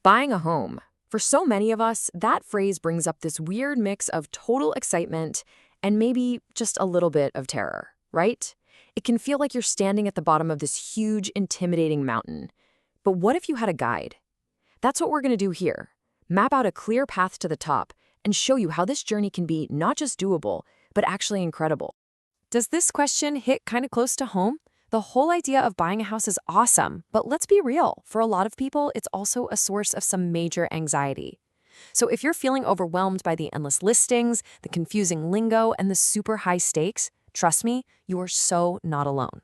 Buying a home. For so many of us, that phrase brings up this weird mix of total excitement and maybe just a little bit of terror, right? It can feel like you're standing at the bottom of this huge, intimidating mountain. But what if you had a guide? That's what we're going to do here. Map out a clear path to the top and show you how this journey can be not just doable, but actually incredible. Does this question hit kind of close to home? The whole idea of buying a house is awesome, but let's be real. For a lot of people, it's also a source of some major anxiety. So if you're feeling overwhelmed by the endless listings, the confusing lingo, and the super high stakes, trust me, you are so not alone.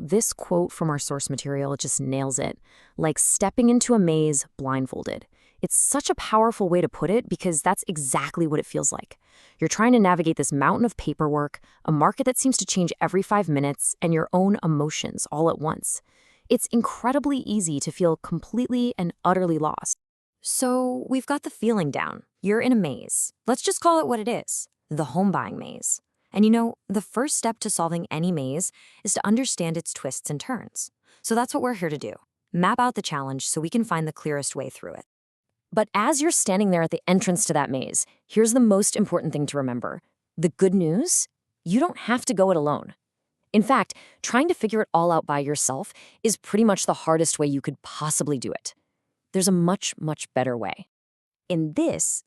This quote from our source material just nails it. Like stepping into a maze blindfolded. It's such a powerful way to put it because that's exactly what it feels like. You're trying to navigate this mountain of paperwork, a market that seems to change every 5 minutes, and your own emotions all at once. It's incredibly easy to feel completely and utterly lost. So we've got the feeling down. You're in a maze. Let's just call it what it is, the home buying maze. And the first step to solving any maze is to understand its twists and turns. So that's what we're here to do. Map out the challenge so we can find the clearest way through it. But as you're standing there at the entrance to that maze, here's the most important thing to remember. The good news? You don't have to go it alone. In fact, trying to figure it all out by yourself is pretty much the hardest way you could possibly do it. There's a much, much better way. And this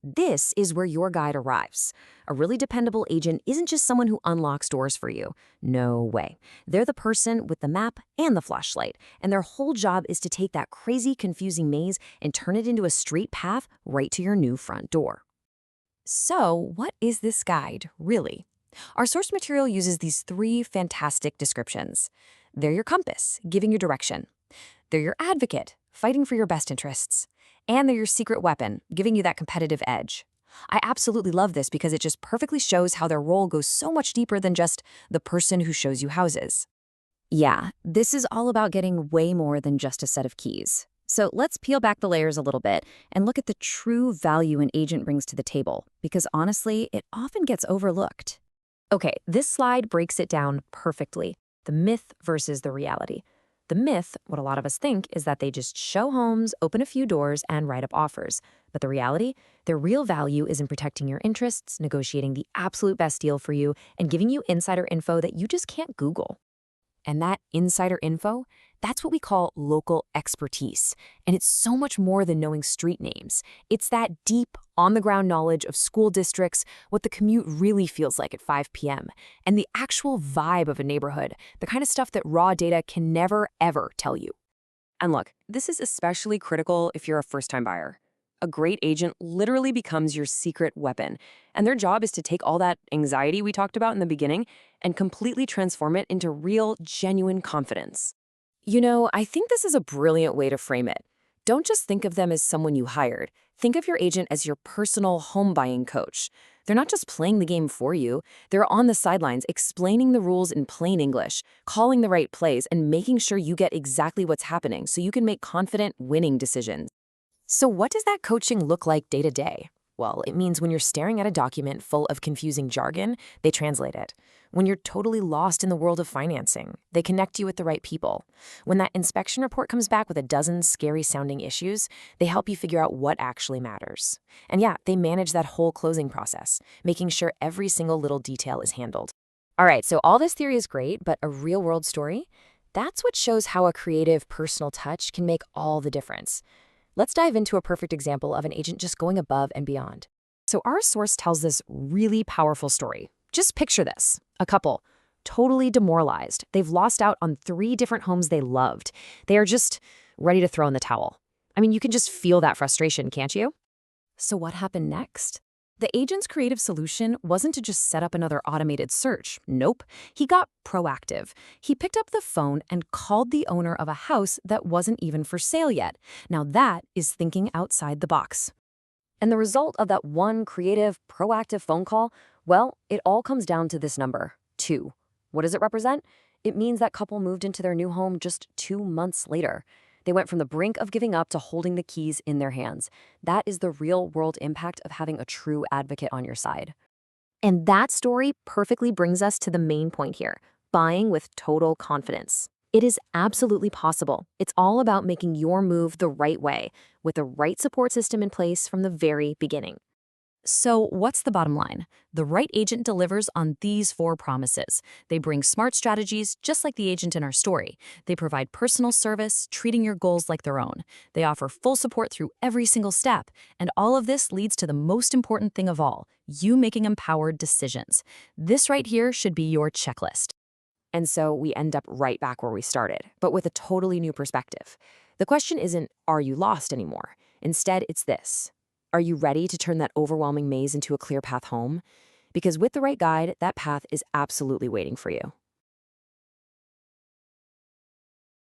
is where your guide arrives. A really dependable agent isn't just someone who unlocks doors for you. No way. They're the person with the map and the flashlight, and their whole job is to take that crazy, confusing maze and turn it into a straight path right to your new front door. So, what is this guide, really? Our source material uses these 3 fantastic descriptions. They're your compass, giving you direction. They're your advocate, fighting for your best interests. And they're your secret weapon, giving you that competitive edge. I absolutely love this because it just perfectly shows how their role goes so much deeper than just the person who shows you houses. Yeah, this is all about getting way more than just a set of keys. So let's peel back the layers a little bit and look at the true value an agent brings to the table, because honestly, it often gets overlooked. Okay, this slide breaks it down perfectly. The myth versus the reality. The myth, what a lot of us think, is that they just show homes, open a few doors, and write up offers. But the reality? Their real value is in protecting your interests, negotiating the absolute best deal for you, and giving you insider info that you just can't Google. And that insider info, that's what we call local expertise. And it's so much more than knowing street names. It's that deep, on-the-ground knowledge of school districts, what the commute really feels like at 5 p.m., and the actual vibe of a neighborhood, the kind of stuff that raw data can never, ever tell you. And look, this is especially critical if you're a first-time buyer. A great agent literally becomes your secret weapon, and their job is to take all that anxiety we talked about in the beginning and completely transform it into real, genuine confidence. I think this is a brilliant way to frame it. Don't just think of them as someone you hired. Think of your agent as your personal home buying coach. They're not just playing the game for you. They're on the sidelines explaining the rules in plain English, calling the right plays, and making sure you get exactly what's happening so you can make confident, winning decisions. So what does that coaching look like day to day? Well, it means when you're staring at a document full of confusing jargon, they translate it. When you're totally lost in the world of financing, they connect you with the right people. When that inspection report comes back with a dozen scary-sounding issues, they help you figure out what actually matters. And yeah, they manage that whole closing process, making sure every single little detail is handled. All right, so all this theory is great, but a real-world story? That's what shows how a creative, personal touch can make all the difference. Let's dive into a perfect example of an agent just going above and beyond. So our source tells this really powerful story. Just picture this. A couple, totally demoralized. They've lost out on 3 different homes they loved. They are just ready to throw in the towel. I mean, you can just feel that frustration, can't you? So what happened next? The agent's creative solution wasn't to just set up another automated search. Nope. He got proactive. He picked up the phone and called the owner of a house that wasn't even for sale yet. Now that is thinking outside the box. And the result of that one creative, proactive phone call, well, it all comes down to this number, 2. What does it represent? It means that couple moved into their new home just 2 months later. They went from the brink of giving up to holding the keys in their hands. That is the real-world impact of having a true advocate on your side. And that story perfectly brings us to the main point here, buying with total confidence. It is absolutely possible. It's all about making your move the right way, with the right support system in place from the very beginning. So, what's the bottom line? The right agent delivers on these four promises. They bring smart strategies, just like the agent in our story. They provide personal service, treating your goals like their own. They offer full support through every single step. And all of this leads to the most important thing of all, you making empowered decisions. This right here should be your checklist. And so we end up right back where we started, but with a totally new perspective. The question isn't, are you lost anymore? Instead, it's this. Are you ready to turn that overwhelming maze into a clear path home? Because with the right guide, that path is absolutely waiting for you.